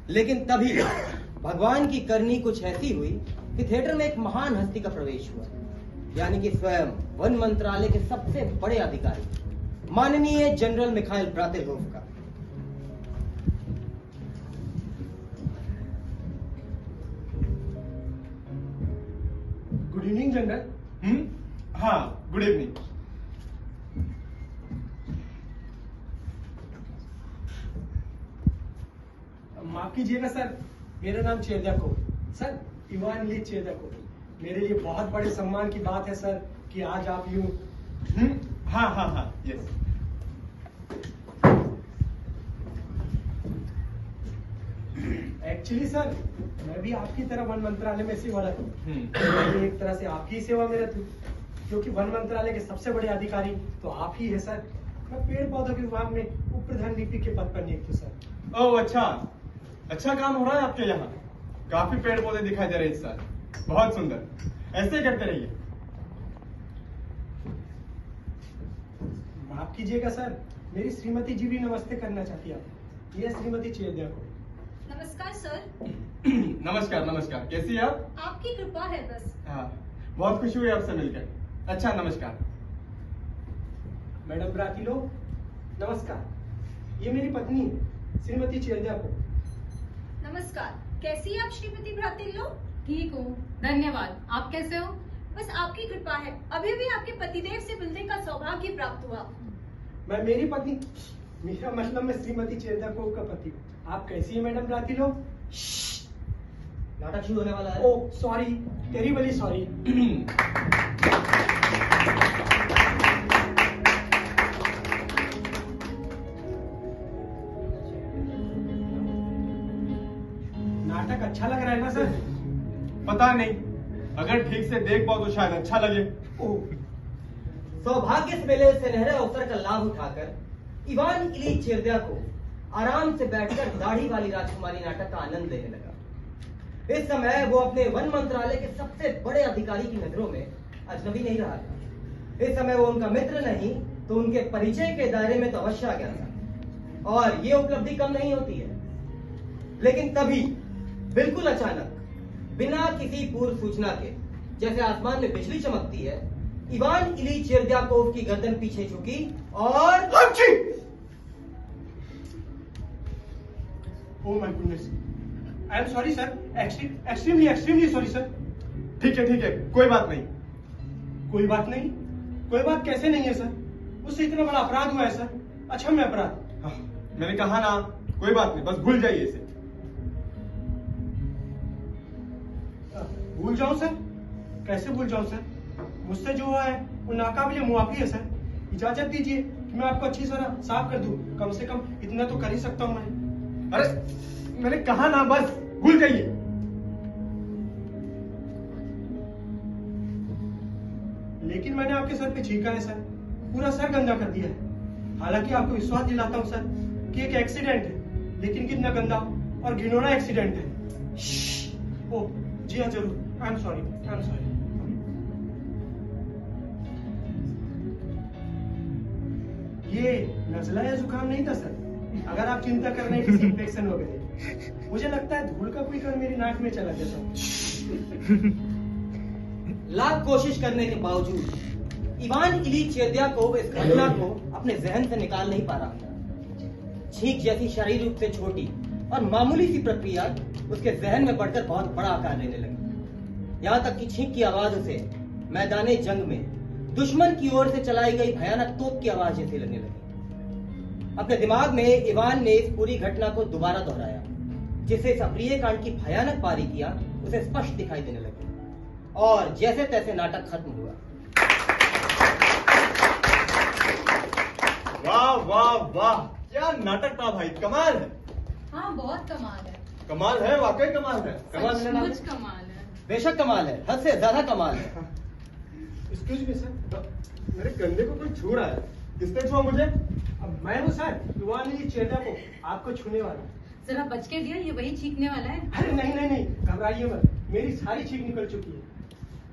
लेकिन तभी भगवान की करनी कुछ ऐसी हुई कि थिएटर में एक महान हस्ती का प्रवेश हुआ, यानी कि स्वयं वन मंत्रालय के सबसे बड़े अधिकारी माननीय जनरल मिखाइल ब्रातिलहोफ का। Good evening general. हाँ, गुड इवनिंग। माफ कीजिएगा सर, मेरा नाम चेरजाकोव, सर इवान इलीच चेरजाकोव। मेरे लिए बहुत बड़े सम्मान की बात है सर कि आज आप यूं। हाँ हाँ हाँ, यस। एक्चुअली सर, मैं भी आपकी तरह वन मंत्रालय में सेवारत हूँ। मैं एक तरह से आपकी सेवा में रहती हूँ, क्योंकि वन मंत्रालय के सबसे बड़े अधिकारी तो आप ही है सर। मैं पेड़ पौधों के विभाग में उप प्रधान लिपिक के पद पर नियुक्त हूँ सर। ओह अच्छा, अच्छा काम हो रहा है आपके यहाँ। काफी पेड़ पौधे दिखाई दे रहे हैं इस साल, बहुत सुंदर। ऐसे ही करते रहिए। माफ कीजिएगा सर, मेरी श्रीमती जी भी नमस्ते करना चाहती है। ये श्रीमती चेरजाकोव। नमस्कार सर। नमस्कार नमस्कार, कैसी है आप? आपकी कृपा है बस। हाँ, बहुत खुशी हुई आपसे मिलकर। अच्छा, नमस्कार। मैडम ब्रातिलोव, नमस्कार। ये मेरी पत्नी श्रीमती चेरजाकोव। नमस्कार, कैसी है आप श्रीमती भ्रातिल्लो? ठीक हूँ, धन्यवाद। आप कैसे हो? बस आपकी कृपा है। अभी भी आपके पतिदेव से मिलने का सौभाग्य प्राप्त हुआ। मैं मेरी पत्नी, मेरा मतलब मैं श्रीमती चेरजाकोव का पति हूँ। आप कैसी है मैडम ब्रातिलोव? नाटक शुरू होने वाला है। Oh sorry, terribly sorry. नाटक अच्छा लग रहा है ना सर? पता नहीं, अगर ठीक से देख पाओ तो शायद अच्छा लगे। ओह, सौभाग्य से मिले सुनहरे अवसर का लाभ उठाकर इवान इलीच चेरजाकोव आराम से बैठकर दाढ़ी वाली राजकुमारी नाटक का आनंद लेने लगा। इस समय वो अपने वन मंत्रालय के सबसे बड़े अधिकारी की नजरों में अजनबी नहीं रहा था। इस समय वो उनका मित्र नहीं तो उनके परिचय के दायरे में तो अवश्य आ गया था, और ये उपलब्धि कम नहीं होती है। लेकिन तभी बिल्कुल अचानक, बिना किसी पूर्व सूचना के, जैसे आसमान में बिजली चमकती है, इवान इलीच चेरजाकोव की गर्दन पीछे झुकी और oh my goodness, I am sorry sir, extremely sorry sir. ठीक है, कोई बात नहीं। कोई बात नहीं? कोई बात कैसे नहीं है सर? उससे इतना बड़ा अपराध हुआ है सर, अक्षम्य अपराध। हाँ, मैंने कहा ना, कोई बात नहीं, बस भूल जाइए इसे। भूल जाऊं सर? कैसे भूल जाऊं सर? मुझसे जो हुआ है वो नाकाबिले मुआफी है सर। इजाजत दीजिए कि मैं आपको अच्छी तरह साफ कर दूं। कम से कम इतना तो कर ही सकता हूं मैं। अरे, मैंने कहा ना, बस भूल जाइए। लेकिन मैंने आपके सर पे छींका है सर, पूरा सर गंदा कर दिया है। हालांकि आपको विश्वास दिलाता हूं सर कि एक एक्सीडेंट है, लेकिन कितना गंदा और घिनौना एक्सीडेंट है। ओह जी हाँ, जरूर। I am sorry. ये नजला या जुकाम नहीं था सर। अगर आप चिंता कर रहे हैं किसी इन्फेक्शन हो गए, मुझे लगता है धूल का कोई कण मेरी नाक में चला गया सर। लाख कोशिश करने के बावजूद इवान इलीच चेरजाकोव इस घटना को अपने जहन से निकाल नहीं पा रहा था। छींक जैसी शारीरिक रूप से छोटी और मामूली सी प्रक्रिया उसके जहन में बढ़कर बहुत बड़ा आकार लेने लगी। यहाँ तक कि छींक की आवाज उसे मैदाने जंग में दुश्मन की ओर से चलाई गई भयानक तोप की आवाज जैसी लगने लगी। अपने दिमाग में इवान ने इस पूरी घटना को दोबारा दोहराया, जिससे इस अप्रिय कांड की भयानक बारीकियां उसे स्पष्ट दिखाई देने लगी, और जैसे तैसे नाटक खत्म हुआ। वाह वाह वाह, क्या नाटक था भाई, कमाल है। हाँ, बहुत कमाल है। कमाल है, वाकई कमाल है। कमाल है ना? सचमुच कमाल है। बेशक कमाल है, हद से ज्यादा कमाल है। एक्सक्यूज मी सर, मेरे कंधे को कोई छू रहा है। किसने छुआ मुझे? अब मैं हूँ सर, इवान इलीच चेरजाकोव आपको छूने वाला। जरा बच के दिया, ये वही छींकने वाला है। अरे नहीं, घबराइए मत, मेरी सारी छींक निकल चुकी है।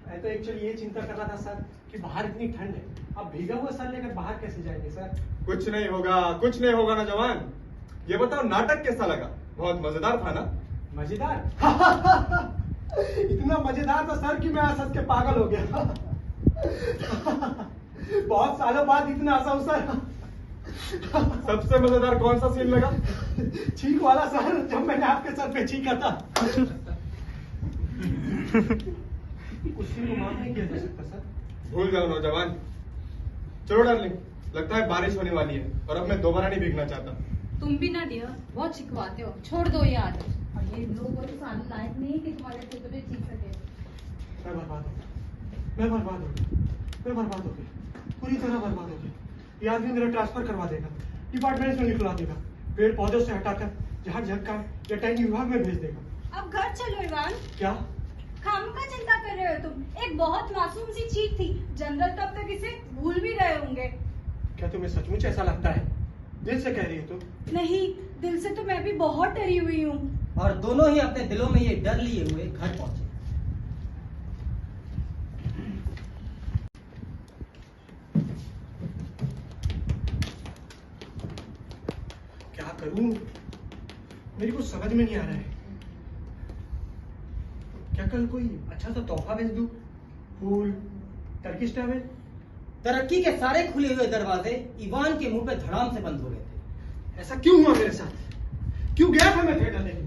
मैं तो एक्चुअली ये चिंता कर रहा था सर कि बाहर इतनी ठंड है, अब भीगा हुआ सर लेकर बाहर कैसे जाएंगे सर? कुछ नहीं होगा ना जवान। ये बताओ, नाटक कैसा लगा? बहुत मजेदार था ना? मजेदार? इतना मजेदार था सर कि मैं हंस के पागल हो गया। बहुत सालों बाद इतना हंसा हूं सर। सबसे मजेदार कौन सा सीन लगा? छींक वाला सर, जब मैंने आपके सर पे छींका था। उस सीन को माफ नहीं किया जा सकता सर। भूल जाओ नौजवान। चलो डार्लिंग, लगता है बारिश होने वाली है और अब मैं दोबारा नहीं भीगना चाहता। तुम भी ना डियर, बहुत छिकवाते हो, छोड़ दो ये आदत। और ये लोग वो तो साले लायक नहीं कि तुम्हारे पुत्र पे चीख सके। मैं बर्बाद हो गया, मैं बर्बाद हो गया, मैं बर्बाद हो गया, पूरी तरह बर्बाद हो गया। ये आदमी मेरा ट्रांसफर करवा देगा, डिपार्टमेंट में निकलवा देगा, पेड़ पौधों से हटाकर जहाँ झटका या टैंक विभाग में भेज देगा। अब घर चलो इवान। क्या? खामखा चिंता कर रहे हो तुम? एक बहुत मासूम सी चीख थी, जनरल तब तक इसे भूल भी गए होंगे। क्या तुम्हें सचमुच ऐसा लगता है? दिल से कह रही है तुम? नहीं, दिल से तो मैं भी बहुत डरी हुई हूँ। और दोनों ही अपने दिलों में ये डर लिए हुए घर पहुंचे। क्या करूं? मेरी कुछ समझ में नहीं आ रहा है। क्या कल कोई अच्छा सा तोहफा भेज दूं? फूल, टर्किश टैवल? तरक्की के सारे खुले हुए दरवाजे इवान के मुंह पे धड़ाम से बंद हो गए थे। ऐसा क्यों हुआ मेरे साथ? क्यों गया था मैं थिएटर देखने?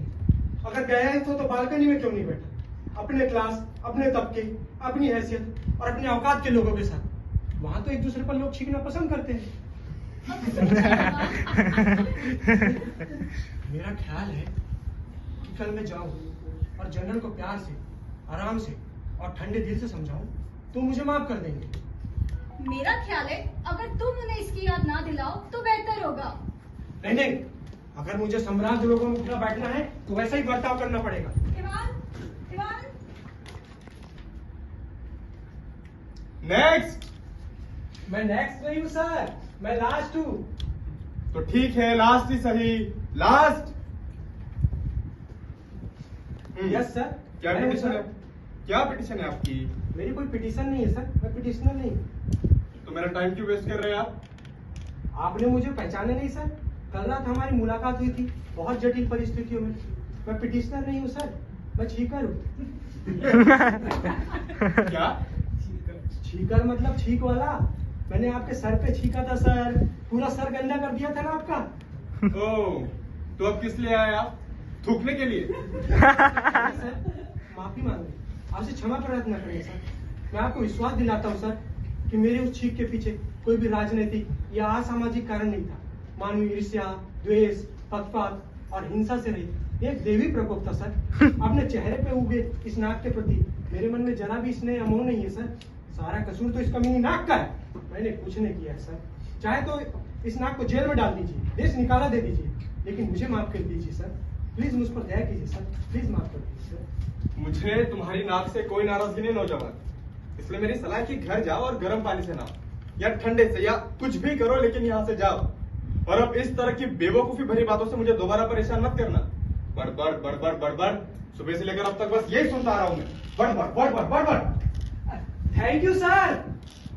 अगर गया है तो बालकनी में क्यों नहीं बैठा? अपने क्लास, अपने तबके, अपनी हैसियत और अपने औकात के लोगों के साथ। वहां तो एक दूसरे पर लोग छींकना पसंद करते हैं। मेरा ख्याल है कि कल मैं जाऊं और जनरल को प्यार से, आराम से और ठंडे दिल से समझाऊं तो मुझे माफ कर देंगे। मेरा ख्याल है अगर तुम उन्हें इसकी याद ना दिलाओ तो बेहतर होगा। नहीं नहीं, अगर मुझे सम्राट लोगों में उठना बैठना है तो वैसा ही बर्ताव करना पड़ेगा। Ivan, Ivan. नेक्स्ट। मैं नेक्स्ट नहीं हूँ सर, मैं लास्ट हूँ। तो ठीक है, लास्ट ही सही, लास्ट। Yes sir. क्या मैं हूँ पिटीशन सर। है? क्या पिटीशन है आपकी? मेरी कोई पिटीशन नहीं है सर, मैं पिटिशनर नहीं। तो मेरा टाइम क्यों वेस्ट कर रहे हैं आप? आपने मुझे पहचाने नहीं सर? कल रात हमारी मुलाकात हुई थी बहुत जटिल परिस्थितियों में। मैं पिटिशनर नहीं हूँ सर, मैं छीकर हूँ। क्या? छीकर मतलब छीक वाला। मैंने आपके सर पे छीका था सर, पूरा सर गंदा कर दिया था ना आपका। ओह, तो अब किस लिए आए आप? थूकने के लिए? सर माफी मांगे, आपसे क्षमा प्रार्थना करें सर। मैं आपको विश्वास दिलाता हूँ सर कि मेरे उस छीक के पीछे कोई भी राजनीतिक या असामाजिक कारण नहीं था। मानवीय ईर्ष्या, द्वेष, पक्षपात और हिंसा से रहित एक देवी प्रकोप था सर। अपने चेहरे पे उगे इस नाक के प्रति मेरे मन में जरा भी स्नेह या मोह नहीं है सर। सारा कसूर तो इस कमीनी नाक का है, मैंने कुछ नहीं किया है सर। चाहे तो इस नाक को जेल में डाल दीजिए, देश निकाला दे दीजिए, लेकिन मुझे माफ कर दीजिए सर। प्लीज मुझ पर दया कीजिए सर, प्लीज माफ कर दीजिए सर। मुझे तुम्हारी नाक से कोई नाराजगी नहीं नौजवान, इसलिए मेरी सलाह है कि घर जाओ और गर्म पानी से नहाओ या ठंडे से, या कुछ भी करो लेकिन यहाँ से जाओ। और अब इस तरह की बेवकूफी भरी बातों से मुझे दोबारा परेशान मत करना। बड़बड़ बड़बड़ बड़बड़, सुबह से लेकर अब तक बस यही सुनता आ रहा हूँ मैं, बड़बड़ बड़बड़ बड़बड़। थैंक यू सर,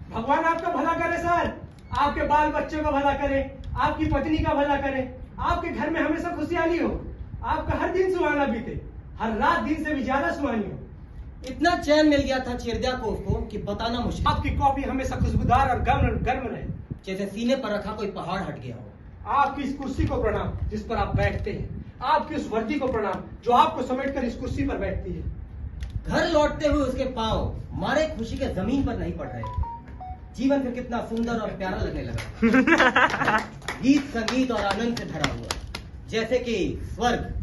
भगवान आपका भला करे सर, आपके बाल बच्चों का भला करे, आपकी पत्नी का भला करे, आपके घर में हमेशा खुशहाली हो, आपका हर दिन सुहाना बीते, हर रात दिन से भी ज्यादा सुहानी हो। इतना चैन मिल गया था चिरदियाको को कि बताना मुश्किल। आपकी कॉफी हमेशा खुशबूदार और गर्म रहे, जैसे सीने पर रखा कोई पहाड़ हट गया हो। आपकी इस कुर्सी को प्रणाम जिस पर आप बैठते हैं, आपकी उस वर्दी को प्रणाम जो आपको समेटकर इस कुर्सी पर बैठती है। घर लौटते हुए उसके पांव मारे खुशी के जमीन पर नहीं पड़ रहे। जीवन फिर कितना सुंदर और प्यारा लगने लगा। गीत संगीत और आनंद से भरा हुआ, जैसे कि स्वर्ग।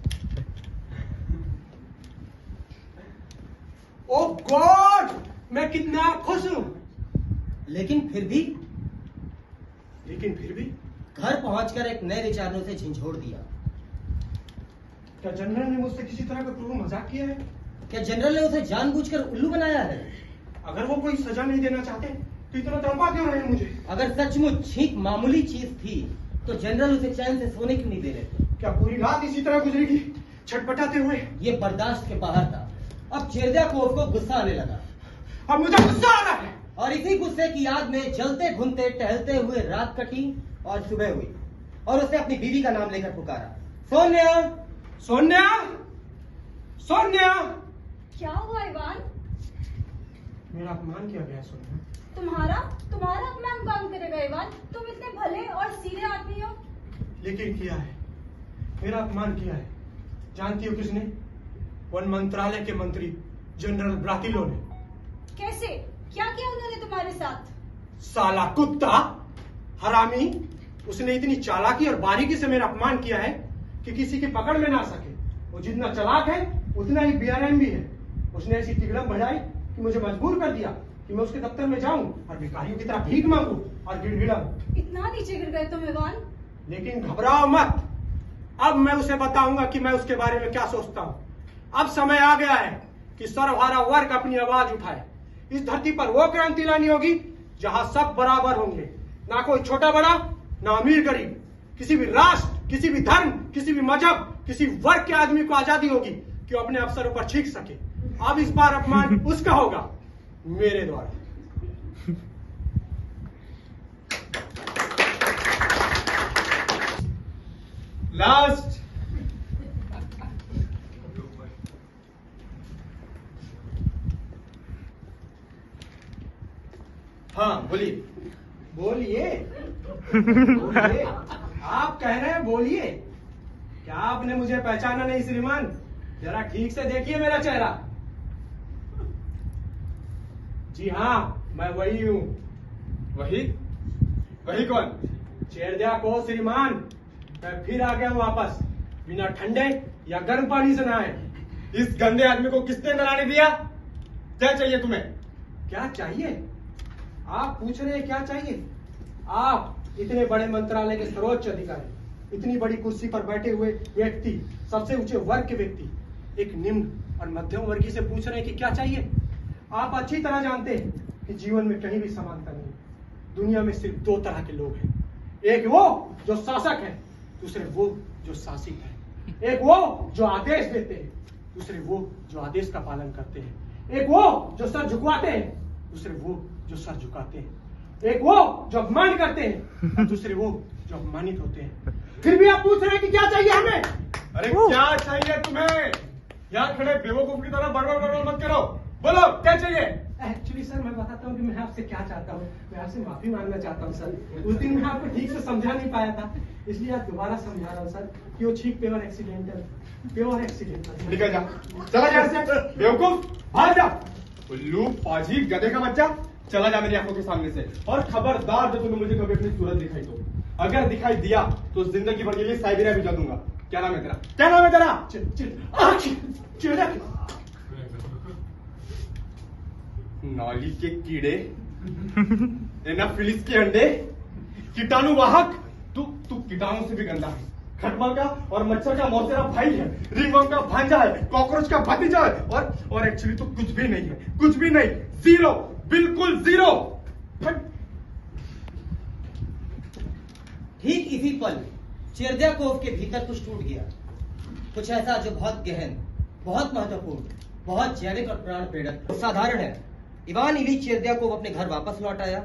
ओह गॉड, मैं कितना खुश हूं। लेकिन फिर भी घर पहुंचकर एक नए विचारों से झंझोड़ दिया। क्या जनरल ने मुझसे किसी तरह का क्रूर मजाक किया है? क्या जनरल ने उसे जानबूझकर उल्लू बनाया है? अगर वो कोई सजा नहीं देना चाहते तो इतना तड़पा क्यों रहे मुझे? अगर सचमुच छींक मामूली चीज थी तो जनरल उसे चैन से सोने क्यों नहीं दे रहे थे? क्या पूरी रात इसी तरह गुजरेगी छटपटाते हुए? ये बर्दाश्त के बाहर था। अब चिरदियाको को गुस्सा आने लगा। अब मुझे गुस्सा आ रहा है। और इसी गुस्से की याद में जलते घुनते टहलते हुए रात कटी और सुबह हुई और उसने अपनी बीवी का नाम लेकर पुकारा, सोनिया सोनिया, सोनिया, क्या हुआ इवान? मेरा अपमान किया गया सोनिया। तुम्हारा तुम्हारा अपमान कौन करेगा इवान? तुम इतने भले और सीधे आदमी हो। लेकिन किया है, मेरा अपमान किया है। जानती हो किसने? वन मंत्रालय के मंत्री जनरल ब्रातिलो ने। कैसे? क्या किया उन्होंने तुम्हारे साथ? साला कुत्ता, हरामी, उसने इतनी चालाकी और बारीकी से मेरा अपमान किया है कि किसी की पकड़ में ना सके। वो जितना चालाक है उतना ही बेरहम भी है। उसने ऐसी तिगड़म बढ़ाई कि मुझे मजबूर कर दिया कि मैं उसके दफ्तर में जाऊं और भिखारियों की तरह भीख मांगू और गिड़गिड़ाऊं। इतना नीचे गिर गए तुम इवान? लेकिन घबराओ मत, अब मैं उसे बताऊंगा कि मैं उसके बारे में क्या सोचता हूं। अब समय आ गया है कि सर्वहारा वर्ग अपनी आवाज उठाए। इस धरती पर वो क्रांति लानी होगी जहां सब बराबर होंगे, ना कोई छोटा बड़ा, ना अमीर गरीब। किसी भी राष्ट्र, किसी भी धर्म, किसी भी मजहब, किसी वर्ग के आदमी को आजादी होगी कि वो अपने अवसरों पर छींक सके। अब इस बार अपमान उसका होगा, मेरे द्वारा। लास्ट। हाँ बोलिए। बोलिए, बोलिए, आप कह रहे हैं बोलिए। क्या आपने मुझे पहचाना नहीं श्रीमान? जरा ठीक से देखिए मेरा चेहरा। जी हाँ, मैं वही हूँ। वही? वही कौन? चेरद्या को श्रीमान। मैं फिर आ गया हूँ वापस, बिना ठंडे या गर्म पानी से नहाए। इस गंदे आदमी को किसने नलाने दिया? क्या चाहिए तुम्हें? क्या चाहिए? आप पूछ रहे हैं क्या चाहिए? आप इतने बड़े मंत्रालय के सर्वोच्च अधिकारी, इतनी बड़ी कुर्सी पर बैठे हुए व्यक्ति, सबसे ऊंचे वर्ग के व्यक्ति, एक निम्न और मध्यम वर्गीय से पूछ रहे हैं कि क्या चाहिए? आप अच्छी तरह जानते हैं कि जीवन में कहीं भी समानता नहीं। दुनिया में सिर्फ दो तरह के लोग हैं, एक वो जो शासक है, दूसरे वो जो शासित है। एक वो जो आदेश देते हैं, दूसरे वो जो आदेश का पालन करते हैं। एक वो जो सर झुकवाते हैं, दूसरे वो जो सर झुकाते हैं। एक वो जो अपमान करते हैं और दूसरे वो जो अपमानित होते हैं। फिर भी आप पूछ रहे हैं कि क्या चाहिए हमें? अरे क्या चाहिए तुम्हें? यहाँ खड़े बेवकूफ की तरह बड़बड़ मत करो। बोलो क्या चाहिए? एक्चुअली सर मैं बताता हूँ कि मैं आपसे क्या चाहता हूँ। मैं आपसे माफी मांगना चाहता हूँ सर। उस दिन मैं आपको ठीक से समझा नहीं पाया था, इसलिए आज दोबारा समझा रहा हूँ सर कि वो ठीक प्योर एक्सीडेंटल, प्योर एक्सीडेंटल। निकल जा, चला जा यहाँ से बेवकूफ, भाग जा। उल्लू पाजी गधे का बच्चा, चला जा मेरी आंखों के सामने से। और खबरदार जब तुम्हें मुझे कभी अपनी सूरत दिखाई दो, अगर दिखाई दिया तो जिंदगी भर के लिए साइबेरिया भिजा दूंगा। क्या नाम है तेरा? क्या नाम है तेरा? नाली के कीड़े, एनाफिलिस के अंडे, कीटाणु वाहक। तू कीटाणु से भी गंदा है। खटमल का और मच्छर का मौसेरा भाई है, रिंगवर्म का भांजा है, कॉकरोच का भतीजा है, और एक्चुअली तो कुछ भी नहीं है, कुछ भी नहीं, जीरो, बिल्कुल जीरो। ठीक इसी पल चेरद्या कोव के भीतर कुछ टूट गया, कुछ ऐसा जो बहुत गहन, बहुत महत्वपूर्ण, बहुत जैविक और प्राण प्रेरक, साधारण है। इवान इलीच चेरद्याकोव अपने घर वापस लौट आया।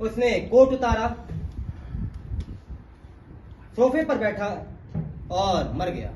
उसने कोट उतारा, सोफे पर बैठा और मर गया।